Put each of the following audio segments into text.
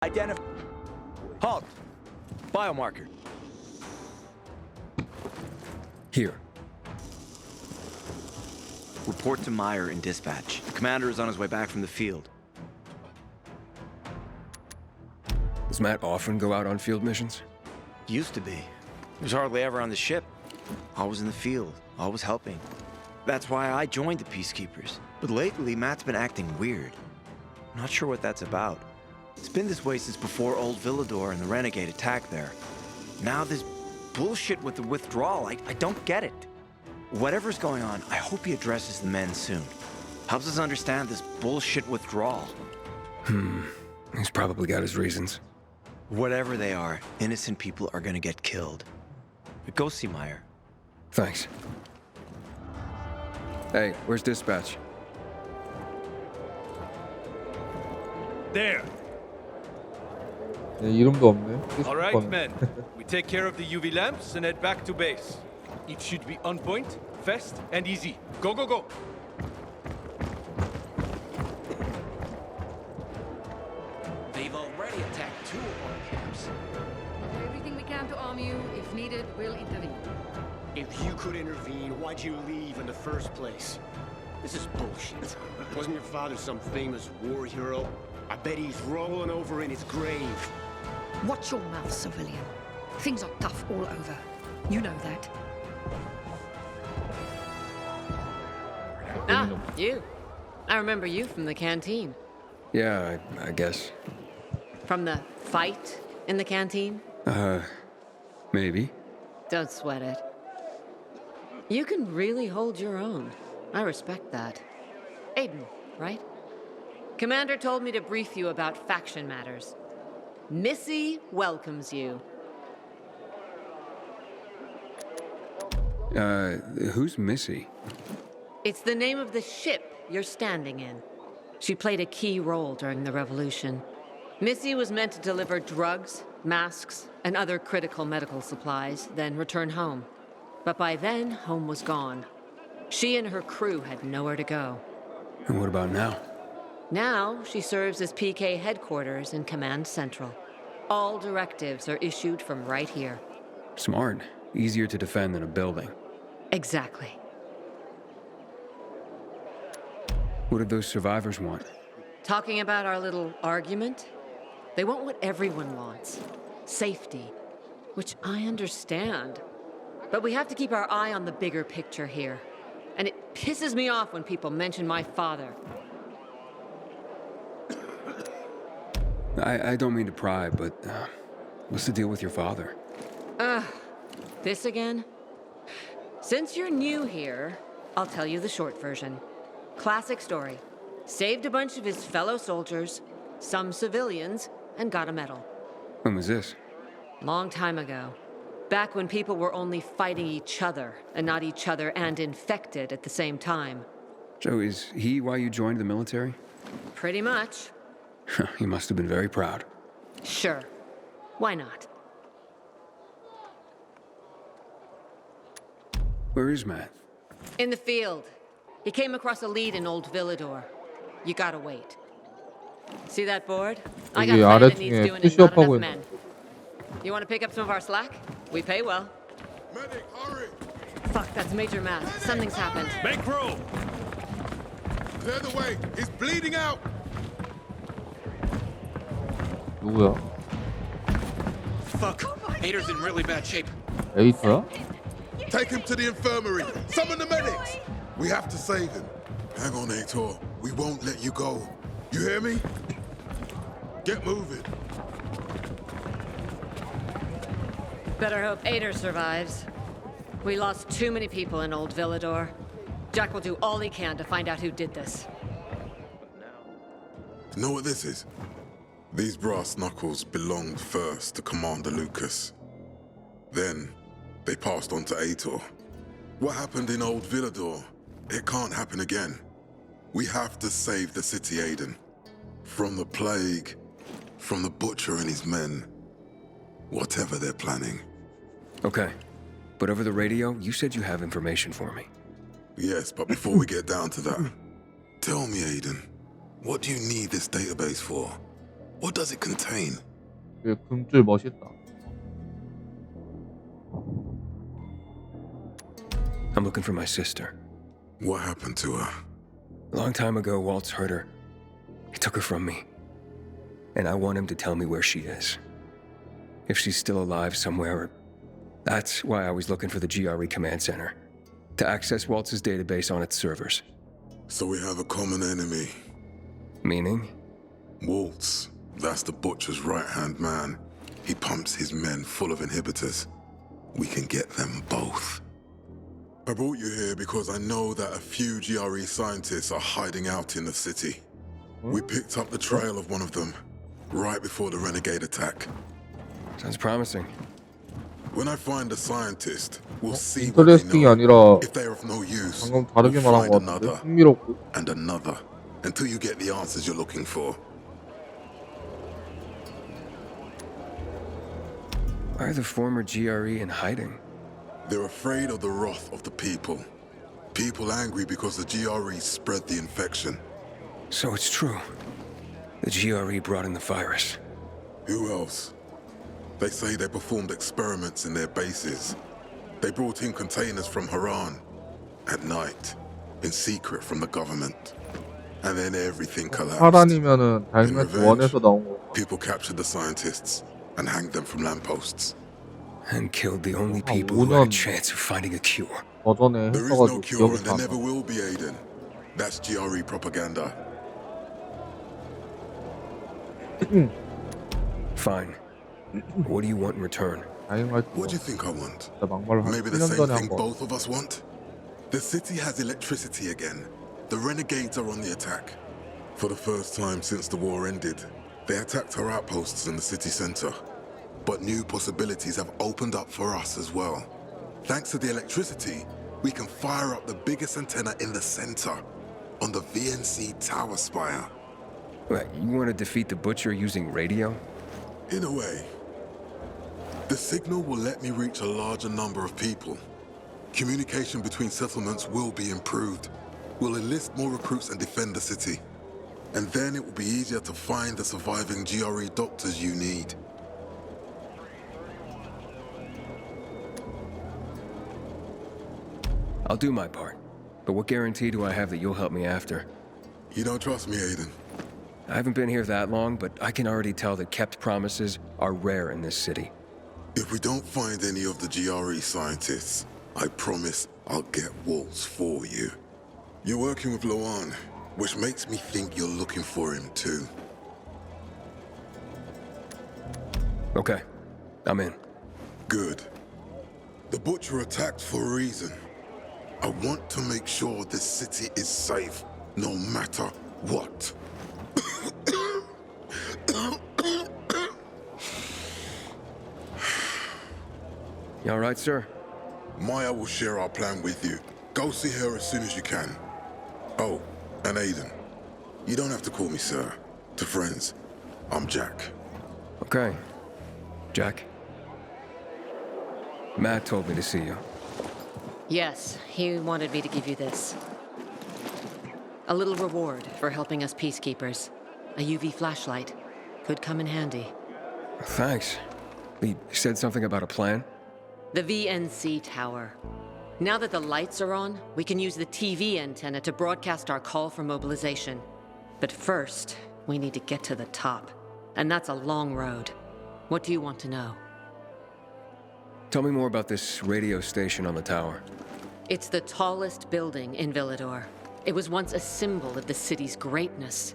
Identify. Halt. Biomarker. Here. Report to Meyer in dispatch. The commander is on his way back from the field. Does Matt often go out on field missions? Used to be. He was hardly ever on the ship. Always in the field, always helping. That's why I joined the Peacekeepers. But lately, Matt's been acting weird. I'm not sure what that's about. It's been this way since before old Villador and the Renegade attack there. Now this bullshit with the withdrawal, I don't get it. Whatever's going on, I hope he addresses the men soon. Helps us understand this bullshit withdrawal. He's probably got his reasons. Whatever they are, innocent people are gonna get killed. But go see Meyer. Thanks. Hey, where's dispatch? There. 네, 이름도 없네. All right, men. We take care of the UV lamps and head back to base. It should be on point, fast, and easy. Go, go, go. They've already attacked 2 of our camps. Everything we can to arm you. If needed, we'll intervene. If you could intervene, why'd you leave in the first place? This is bullshit. Wasn't your father some famous war hero? I bet he's rolling over in his grave. Watch your mouth, civilian. Things are tough all over. You know that. Ah, you. I remember you from the canteen. Yeah, I guess. From the fight in the canteen? Maybe. Don't sweat it. You can really hold your own. I respect that. Aiden, right? Commander told me to brief you about faction matters. Missy welcomes you. Who's Missy? It's the name of the ship you're standing in. She played a key role during the revolution. Missy was meant to deliver drugs, masks, and other critical medical supplies, then return home. But by then, home was gone. She and her crew had nowhere to go. And what about now? Now, she serves as PK headquarters in Command Central. All directives are issued from right here. Smart. Easier to defend than a building. Exactly. What did those survivors want? Talking about our little argument? They want what everyone wants. Safety. Which I understand. But we have to keep our eye on the bigger picture here. And it pisses me off when people mention my father. I don't mean to pry, but what's the deal with your father? This again? Since you're new here, I'll tell you the short version. Classic story. Saved a bunch of his fellow soldiers, some civilians, and got a medal. When was this? Long time ago. Back when people were only fighting each other, and not each other and infected at the same time. So is he why you joined the military? Pretty much. He must have been very proud. Sure. Why not? Where is Matt? In the field. He came across a lead in Old Villador. You gotta wait. See that board? I got 여기 plenty that needs 아래층에 doing and not 푸시업하고 enough 있는 men. You want to pick up some of our slack? We pay well. Medic, hurry! Fuck, that's Major Matt. Something's happened. Make room! Clear the way! He's bleeding out! 누구야? Fuck! Ader's in really bad shape. 에이터야? Take him to the infirmary! Summon the medics! We have to save him. Hang on, Aitor. We won't let you go. You hear me? Get moving. Better hope Ader survives. We lost too many people in Old Villador. Jack will do all he can to find out who did this. Know what this is? These brass knuckles belonged first to Commander Lucas. Then, they passed on to Aitor. What happened in Old Villador, it can't happen again. We have to save the city, Aiden. From the plague, from the butcher and his men. Whatever they're planning. Okay. But over the radio, you said you have information for me. Yes, but before we get down to that, tell me, Aiden, what do you need this database for? What does it contain? 그 금줄 멋있다. I'm looking for my sister. What happened to her? A long time ago, Walt's hurt her. He took her from me. And I want him to tell me where she is. If she's still alive somewhere. That's why I was looking for the GRE command center. To access Walt's database on its servers. So we have a common enemy. Meaning? Waltz. That's the butcher's right-hand man. He pumps his men full of inhibitors. We can get them both. I brought you here because I know that a few GRE scientists are hiding out in the city. We picked up the trail of one of them right before the renegade attack. Sounds promising. When I find a scientist, we'll see what they 인터레스팅이 know. 아니라 If they're of no use, 방금 다르게 we'll 말한 find 것 같은데? another 흥미롭고. and another until you get the answers you're looking for. Why are the former GRE in hiding? They're afraid of the wrath of the people. People angry because the GRE spread the infection. So it's true. The GRE brought in the virus. Who else? They say they performed experiments in their bases. They brought in containers from Haran at night, in secret from the government. And then everything collapsed. 하란이면은 다잉라이트 1에서 나온 거. People captured the scientists and hanged them from lampposts. And killed the only 아, people who had a 5년 chance of finding a cure. 버전에 There is no 했어가지고 cure 기억이 and 잘 there 안 never 나. will be, Aiden. That's GRE propaganda. Fine. What do you want in return? 다잉라이트 What do you think I want? 진짜 막말로 한 Maybe the 1년 same 전에 thing 한 거. both of us want? The city has electricity again. The renegades are on the attack. For the first time since the war ended, they attacked our outposts in the city center. But new possibilities have opened up for us as well. Thanks to the electricity, we can fire up the biggest antenna in the center, on the VNC tower spire. What, you want to defeat the Butcher using radio? In a way. The signal will let me reach a larger number of people. Communication between settlements will be improved. We'll enlist more recruits and defend the city. And then it will be easier to find the surviving GRE doctors you need. I'll do my part. But what guarantee do I have that you'll help me after? You don't trust me, Aiden? I haven't been here that long, but I can already tell that kept promises are rare in this city. If we don't find any of the GRE scientists, I promise I'll get Waltz for you. You're working with Loan, which makes me think you're looking for him too. Okay, I'm in. Good. The Butcher attacked for a reason. I want to make sure this city is safe, no matter what. You all right, sir? Maya will share our plan with you. Go see her as soon as you can. Oh, and Aiden. You don't have to call me sir. To friends, I'm Jack. Okay. Jack? Matt told me to see you. Yes, he wanted me to give you this. A little reward for helping us peacekeepers. A UV flashlight. Could come in handy. Thanks. He said something about a plan? The VNC tower. Now that the lights are on, we can use the TV antenna to broadcast our call for mobilization. But first, we need to get to the top. And that's a long road. What do you want to know? Tell me more about this radio station on the tower. It's the tallest building in Villador. It was once a symbol of the city's greatness.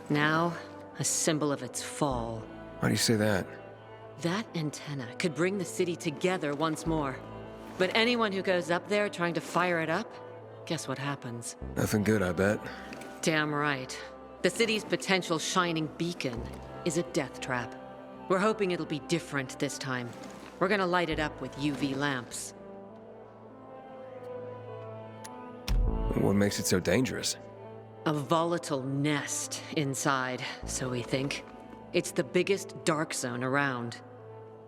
Now, a symbol of its fall. Why do you say that? That antenna could bring the city together once more. But anyone who goes up there trying to fire it up, guess what happens? Nothing good, I bet. Damn right. The city's potential shining beacon is a death trap. We're hoping it'll be different this time. We're gonna light it up with UV lamps. What makes it so dangerous? A volatile nest inside, so we think. It's the biggest dark zone around.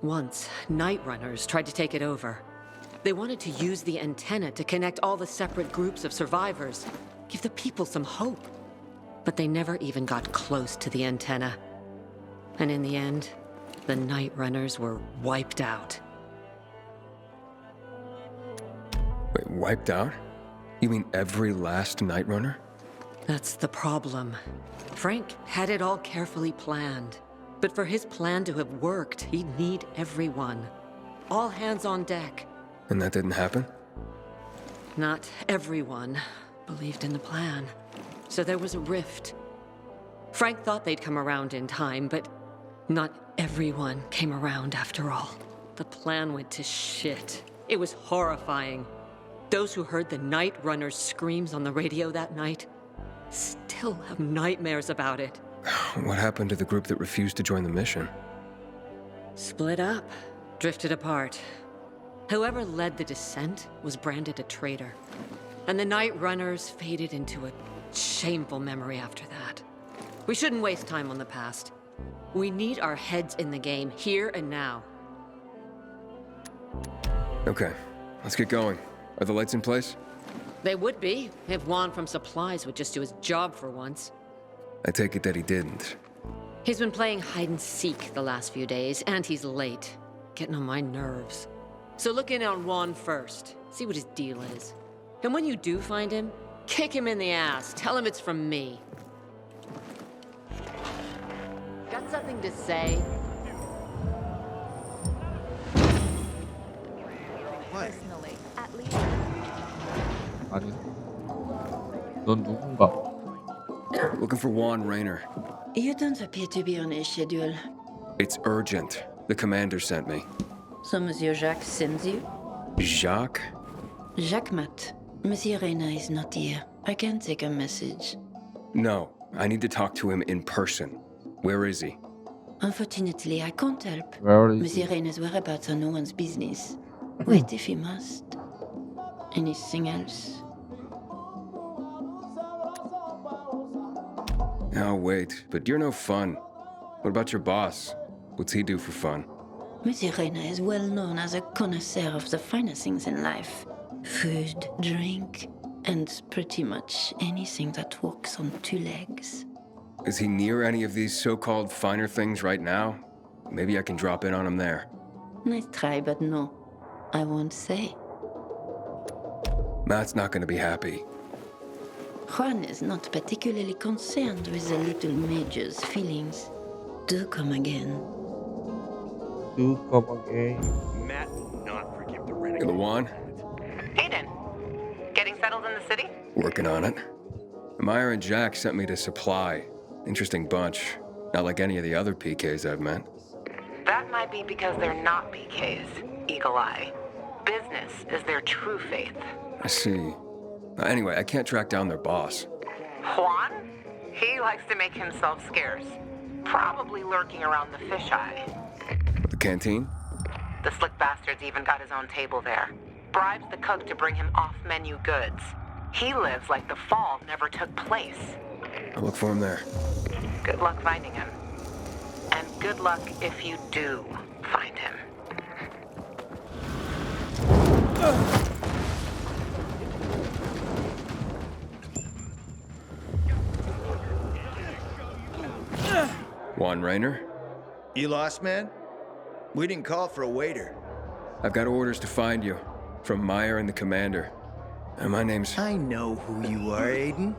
Once, night runners tried to take it over. They wanted to use the antenna to connect all the separate groups of survivors, give the people some hope. But they never even got close to the antenna. And in the end, the Night Runners were wiped out. Wait, wiped out? You mean every last Night Runner? That's the problem. Frank had it all carefully planned. But for his plan to have worked, he'd need everyone. All hands on deck. And that didn't happen? Not everyone believed in the plan. So there was a rift. Frank thought they'd come around in time, but not everyone came around after all. The plan went to shit. It was horrifying. Those who heard the Night Runners' screams on the radio that night still have nightmares about it. What happened to the group that refused to join the mission? Split up, drifted apart. Whoever led the descent was branded a traitor. And the Night Runners faded into a shameful memory after that. We shouldn't waste time on the past. We need our heads in the game, here and now. Okay, let's get going. Are the lights in place? They would be, if Juan from Supplies would just do his job for once. I take it that he didn't. He's been playing hide-and-seek the last few days, and he's late. Getting on my nerves. So look in on Juan first. See what his deal is. And when you do find him, kick him in the ass. Tell him it's from me. Got something to say? 아니. 넌 누군가? Looking for Juan Raynor. You don't appear to be on a schedule. It's urgent. The commander sent me. So Monsieur Jacques sends you? Jacques? Jacques Mat. Monsieur Reina is not here. I can take a message. No, I need to talk to him in person. Where is he? Unfortunately, I can't help. Where is Monsieur he? Reina's whereabouts are no one's business. Wait if he must. Anything else? Oh, wait, but you're no fun. What about your boss? What's he do for fun? Monsieur Reina is well known as a connoisseur of the finer things in life. Food, drink, and pretty much anything that walks on two legs. Is he near any of these so-called finer things right now? Maybe I can drop in on him there. Nice try, but no. I won't say. Matt's not gonna be happy. Juan is not particularly concerned with the little major's feelings. Do come again. Do come again. Matt will not forgive the Hey, renegade. Luan, Hayden, getting settled in the city? working on it. Meyer and Jack sent me to Supply. Interesting bunch. Not like any of the other PKs I've met. That might be because they're not PKs, Eagle Eye. Business is their true faith. I see. Anyway, I can't track down their boss. Juan? He likes to make himself scarce. Probably lurking around the fisheye. The canteen? The slick bastard's even got his own table there. Bribes the cook to bring him off-menu goods. He lives like the fall never took place. I'll look for him there. Good luck finding him. And good luck if you do find him. Juan Raynor? You lost, man? We didn't call for a waiter. I've got orders to find you. From Meyer and the commander. And my name's... I know who you are, Aiden.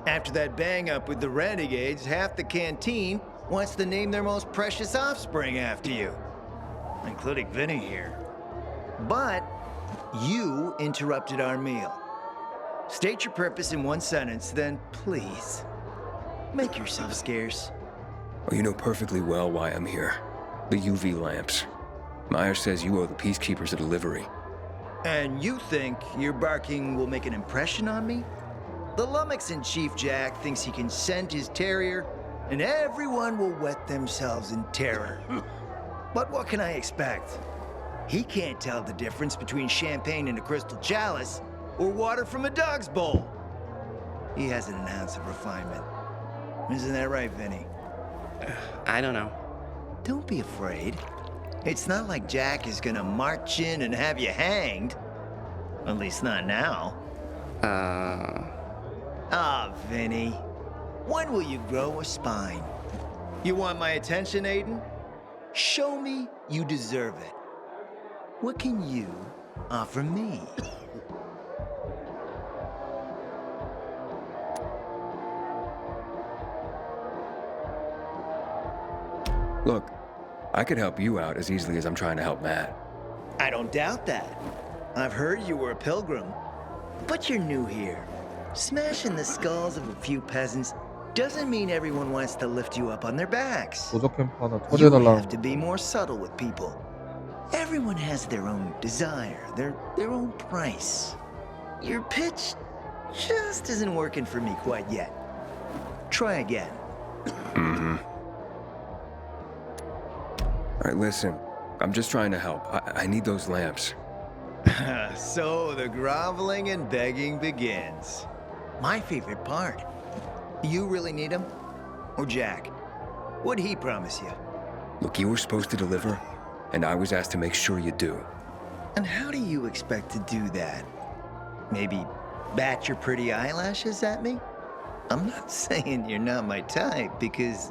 After that bang-up with the renegades, half the canteen wants to name their most precious offspring after you. Including Vinny here. But you interrupted our meal. State your purpose in one sentence, then please, make yourself scarce. Oh, you know perfectly well why I'm here. The UV lamps. Meyer says you owe the Peacekeepers a delivery. And you think your barking will make an impression on me? The lummox-in-chief Jack thinks he can scent his terrier, and everyone will wet themselves in terror. But what can I expect? He can't tell the difference between champagne in a crystal chalice or water from a dog's bowl. He hasn't an ounce of refinement. Isn't that right, Vinny? I don't know. Don't be afraid. It's not like Jack is gonna march in and have you hanged. At least not now. Ah, Vinny. When will you grow a spine? You want my attention, Aiden? Show me you deserve it. What can you offer me? Look, I could help you out as easily as I'm trying to help Matt. I don't doubt that. I've heard you were a pilgrim. But you're new here. Smashing the skulls of a few peasants doesn't mean everyone wants to lift you up on their backs. 도적 캠프 하나 You 처리해달라는 have to be more subtle with people. Everyone has their own desire, their own price. Your pitch just isn't working for me quite yet. Try again. All right, listen. I'm just trying to help. I need those lamps. So the groveling and begging begins. My favorite part. You really need him? Or Jack? What'd he promise you? Look, you were supposed to deliver, and I was asked to make sure you do. And how do you expect to do that? Maybe bat your pretty eyelashes at me? I'm not saying you're not my type, because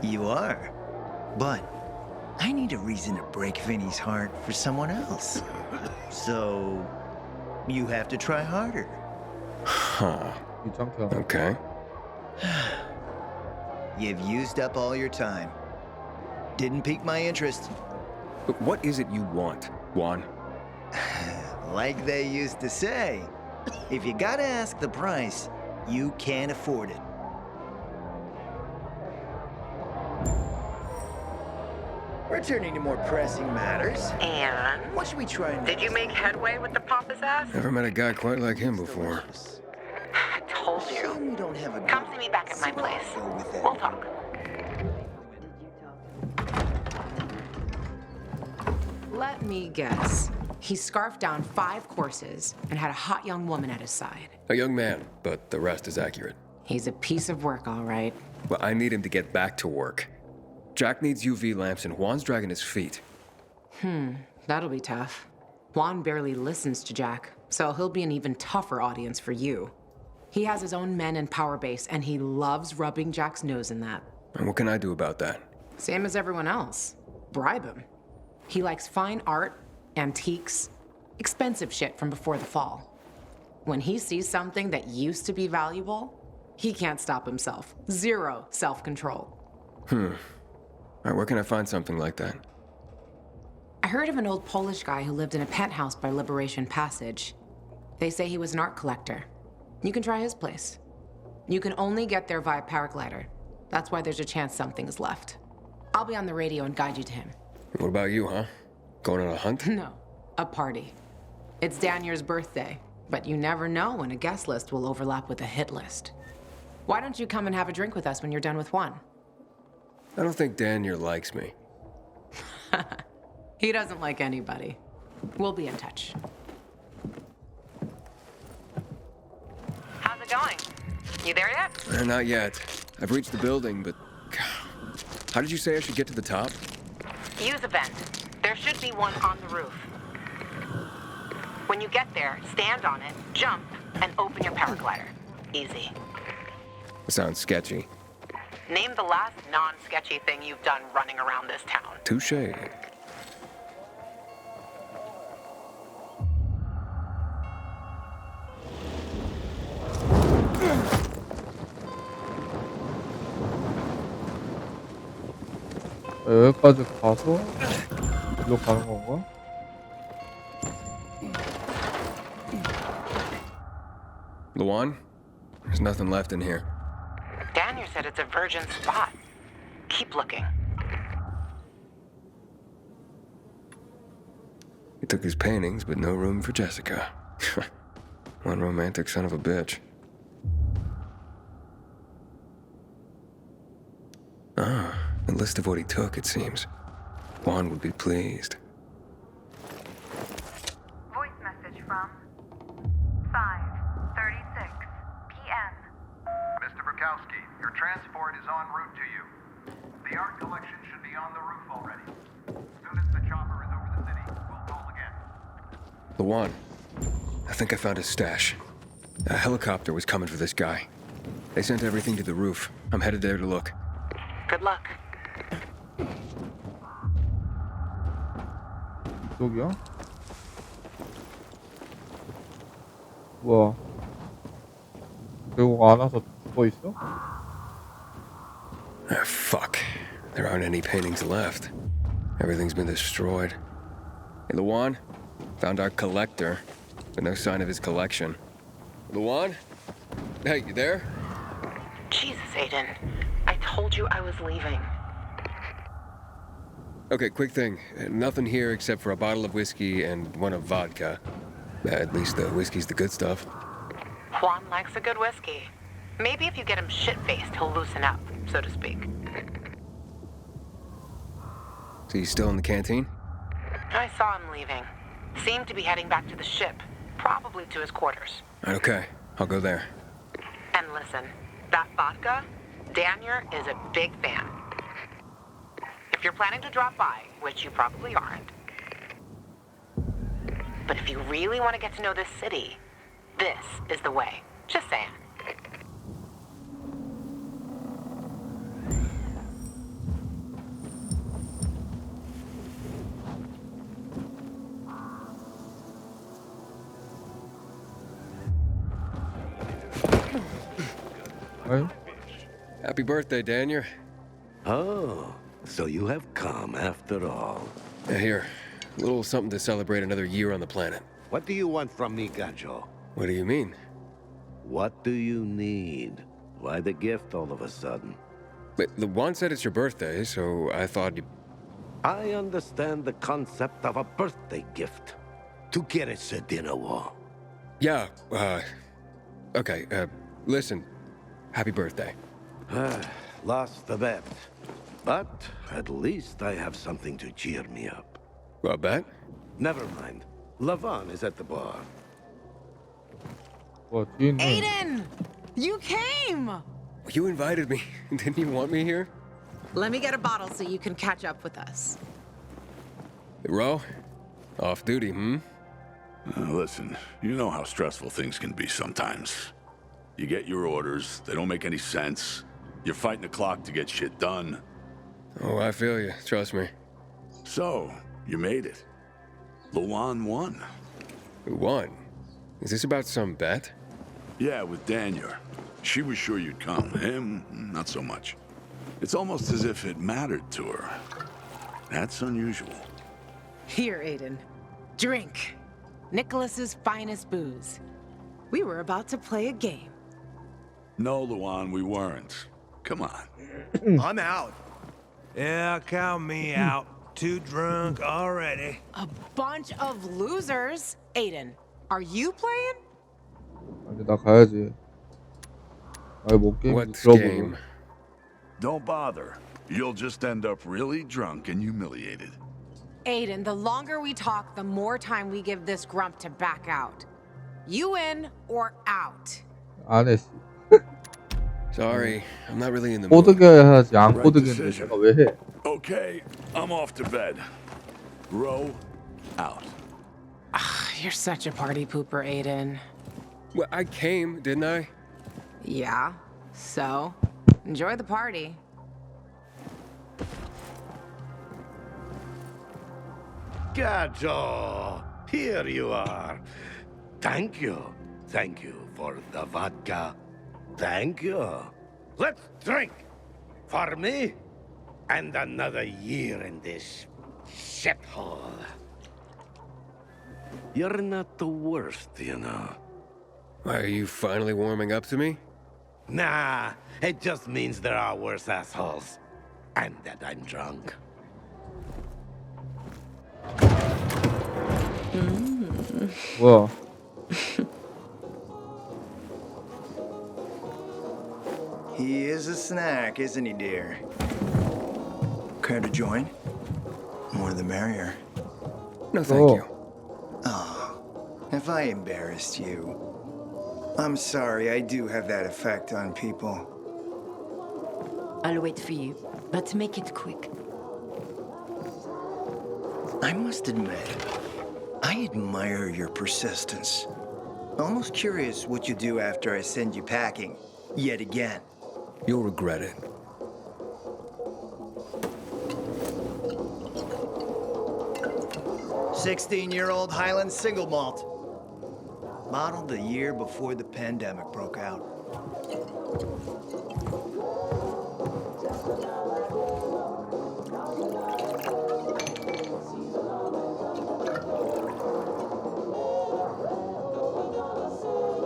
you are. But I need a reason to break Vinny's heart for someone else. So you have to try harder. Huh. 귀찮게 하네. Okay. You've used up all your time. Didn't pique my interest. But what is it you want, Juan? Like they used to say, if you gotta ask the price, you can't afford it. Returning to more pressing matters. And What should we try next? did you make headway with the pompous ass? Never met a guy quite like him before. I told you. We don't have a Come see me back at my place. We'll talk. Let me guess. He scarfed down 5 courses and had a hot young woman at his side. A young man, but the rest is accurate. He's a piece of work, all right. Well, I need him to get back to work. Jack needs UV lamps, and Juan's dragging his feet. That'll be tough. Juan barely listens to Jack, so he'll be an even tougher audience for you. He has his own men and power base, and he loves rubbing Jack's nose in that. And what can I do about that? Same as everyone else. Bribe him. He likes fine art, antiques, expensive shit from before the fall. When he sees something that used to be valuable, he can't stop himself. 0 self-control. All right, where can I find something like that? I heard of an old Polish guy who lived in a penthouse by Liberation Passage. They say he was an art collector. You can try his place. You can only get there via paraglider. That's why there's a chance something is left. I'll be on the radio and guide you to him. What about you, huh? Going on a hunt? No, a party. It's Danier's birthday, but you never know when a guest list will overlap with a hit list. Why don't you come and have a drink with us when you're done with one? I don't think Daniel likes me. He doesn't like anybody. We'll be in touch. How's it going? You there yet? Not yet. I've reached the building, but... How did you say I should get to the top? Use a vent. There should be one on the roof. When you get there, stand on it, jump, and open your paraglider. Easy. Sounds sketchy. Name the last non-sketchy thing you've done running around this town. Touché. 여기까지 가서 일로 가는 건가? Luan? There's nothing left in here. Daniel said it's a virgin spot. Keep looking. He took his paintings, but no room for Jessica. One romantic son of a bitch. Ah, a list of what he took, it seems. Juan would be pleased. Voice message from 5:36 p.m. Mr. Bukowski, your transport is en route to you. The art collection should be on the roof already. As soon as the chopper is over the city, we'll call again. Luan, I think I found his stash. A helicopter was coming for this guy. They sent everything to the roof. I'm headed there to look. Good luck. 이쪽이야? 뭐야? 결국 안 와서 죽어 있어? Ah, fuck. There aren't any paintings left. Everything's been destroyed. Hey, Luan? Found our collector, but no sign of his collection. Luan? Hey, you there? Jesus, Aiden. I told you I was leaving. Okay, quick thing. Nothing here except for a bottle of whiskey and one of vodka. At least the whiskey's the good stuff. Juan likes a good whiskey. Maybe if you get him shit-faced, he'll loosen up, so to speak. So you still in the canteen? I saw him leaving. Seemed to be heading back to the ship, probably to his quarters. Okay, I'll go there. And listen, that vodka, Daniel is a big fan. If you're planning to drop by, which you probably aren't, but if you really want to get to know this city, this is the way. Just saying. Hey? Happy birthday, Daniel. Oh, so you have come after all. Here, a little something to celebrate another year on the planet. What do you want from me, Gajo? What do you mean? What do you need? Why the gift all of a sudden? But the one said it's your birthday, so I thought you... I understand the concept of a birthday gift. Tu quieres a dinner wall? Yeah, okay, listen. Happy birthday. Lost the bet. But at least I have something to cheer me up. A bet? Never mind. Lavon is at the bar. Aiden! You came! You invited me. Didn't you want me here? Let me get a bottle so you can catch up with us. Ro? Off duty, hmm? Listen, you know how stressful things can be sometimes. You get your orders, they don't make any sense. You're fighting the clock to get shit done. Oh, I feel you. Trust me. So, you made it. Luan won. Who won? Is this about some bet? Yeah, with Daniel. She was sure you'd come. Him, not so much. It's almost as if it mattered to her. That's unusual. Here, Aiden. Drink. Nicholas's finest booze. We were about to play a game. No, Luan, we weren't. Come on. I'm out. Yeah, count me out. Too drunk already. A bunch of losers. Aiden, are you playing? 아니 나 가야지. 아니 뭐 게임 What's 들어보고. game? Don't bother. You'll just end up really drunk and humiliated. Aiden, the longer we talk, the more time we give this grump to back out. You in or out? 안 했어. Sorry, I'm not really in the mood. 꼬드겨 해야지. 안 꼬드겠는데 내가 왜 해? Okay, I'm off to bed. Row out. You're such a party pooper, Aiden. Well, I came, didn't I? Yeah, so enjoy the party. Gajo, here you are. Thank you. Thank you for the vodka. Thank you. Let's drink. For me, and another year in this shithole. You're not the worst, you know. Are you finally warming up to me? Nah, it just means there are worse assholes. And that I'm drunk. 뭐야? He is a snack, isn't he, dear? Care to join? More the merrier. No, thank you. Oh, if I embarrassed you. I'm sorry, I do have that effect on people. I'll wait for you, but make it quick. I must admit, I admire your persistence. Almost curious what you do after I send you packing, yet again. You'll regret it. 16-year-old Highland single malt. Modeled the year before the pandemic broke out.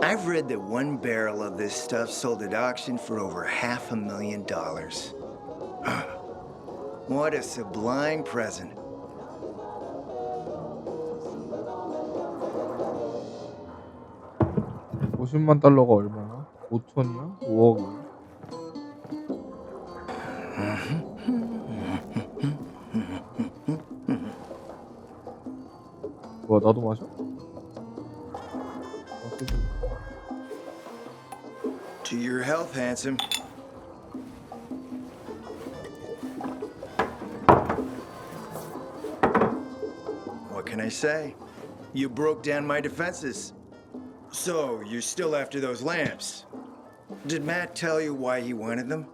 I've read that one barrel of this stuff sold at auction for over $500,000. What a sublime present. $50만 얼마야? 5천이야? 5억이야? 뭐야, 나도 마셔? To your health, handsome. What can I say? You broke down my defenses. So, you're still after those lamps. Did Matt tell you why he wanted them?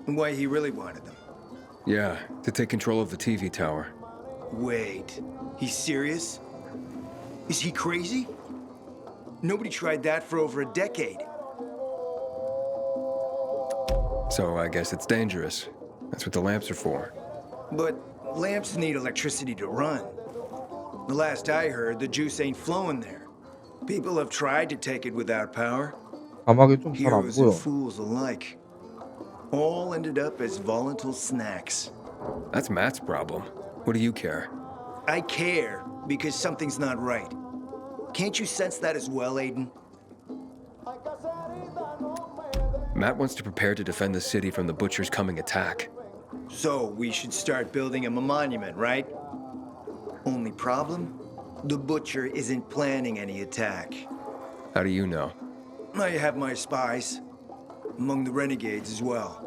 And why he really wanted them? Yeah, to take control of the TV tower. Wait, he's serious? Is he crazy? Nobody tried that for over a decade. So I guess it's dangerous. That's what the lamps are for. But lamps need electricity to run. The last I heard, the juice ain't flowing there. People have tried to take it without power. 자막이 좀 잘 안 Heroes 보여. and fools alike. All ended up as volatile snacks. That's Matt's problem. What do you care? I care because something's not right. Can't you sense that as well, Aiden? Matt wants to prepare to defend the city from the Butcher's coming attack. So we should start building him a monument, right? Only problem? The Butcher isn't planning any attack. How do you know? I have my spies. Among the renegades as well.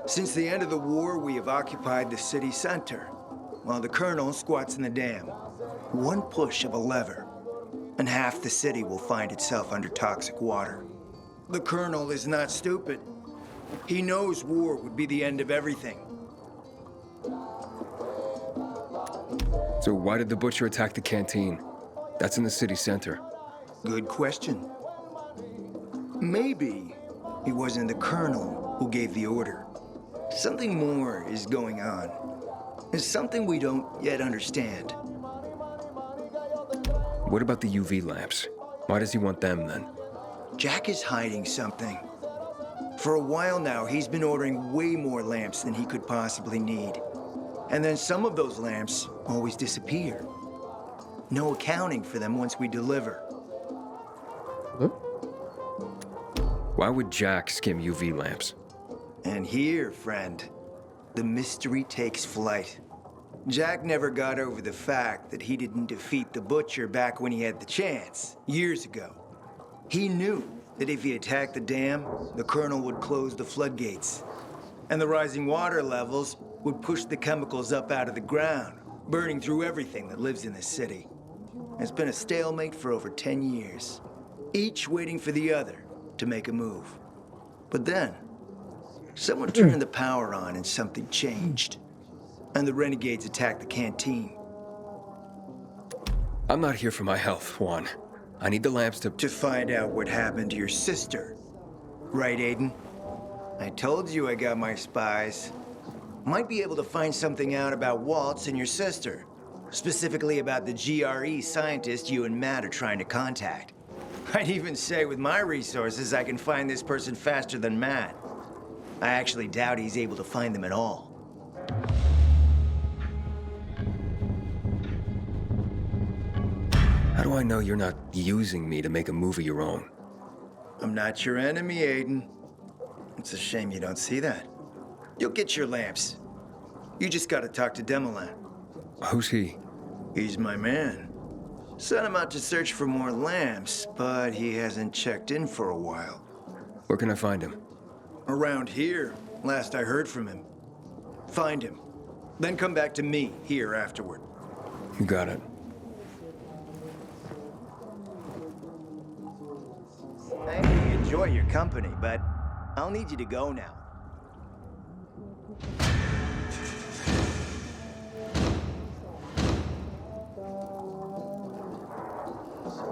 Since the end of the war, we have occupied the city center, while the Colonel squats in the dam. One push of a lever, and half the city will find itself under toxic water. The Colonel is not stupid. He knows war would be the end of everything. So why did the Butcher attack the canteen? That's in the city center. Good question. Maybe it wasn't the Colonel who gave the order. Something more is going on. It's something we don't yet understand. What about the UV lamps? Why does he want them then? Jack is hiding something. For a while now, he's been ordering way more lamps than he could possibly need. And then some of those lamps always disappear. No accounting for them once we deliver. Why would Jack skim UV lamps? And here, friend, the mystery takes flight. Jack never got over the fact that he didn't defeat the Butcher back when he had the chance, years ago. He knew that if he attacked the dam, the Colonel would close the floodgates. And the rising water levels would push the chemicals up out of the ground, burning through everything that lives in the city. It's been a stalemate for over 10 years, each waiting for the other to make a move. But then, someone turned the power on and something changed. And the renegades attacked the canteen. I'm not here for my health, Juan. I need the lamps to find out what happened to your sister. Right, Aiden? I told you I got my spies. Might be able to find something out about Waltz and your sister. Specifically about the GRE scientist you and Matt are trying to contact. I'd even say with my resources, I can find this person faster than Matt. I actually doubt he's able to find them at all. How do I know you're not using me to make a move of your own? I'm not your enemy, Aiden. It's a shame you don't see that. You'll get your lamps. You just gotta talk to Demolan. Who's he? He's my man. Sent him out to search for more lamps, but he hasn't checked in for a while. Where can I find him? Around here, last I heard from him. Find him. Then come back to me here afterward. You got it. I really enjoy your company, but I'll need you to go now.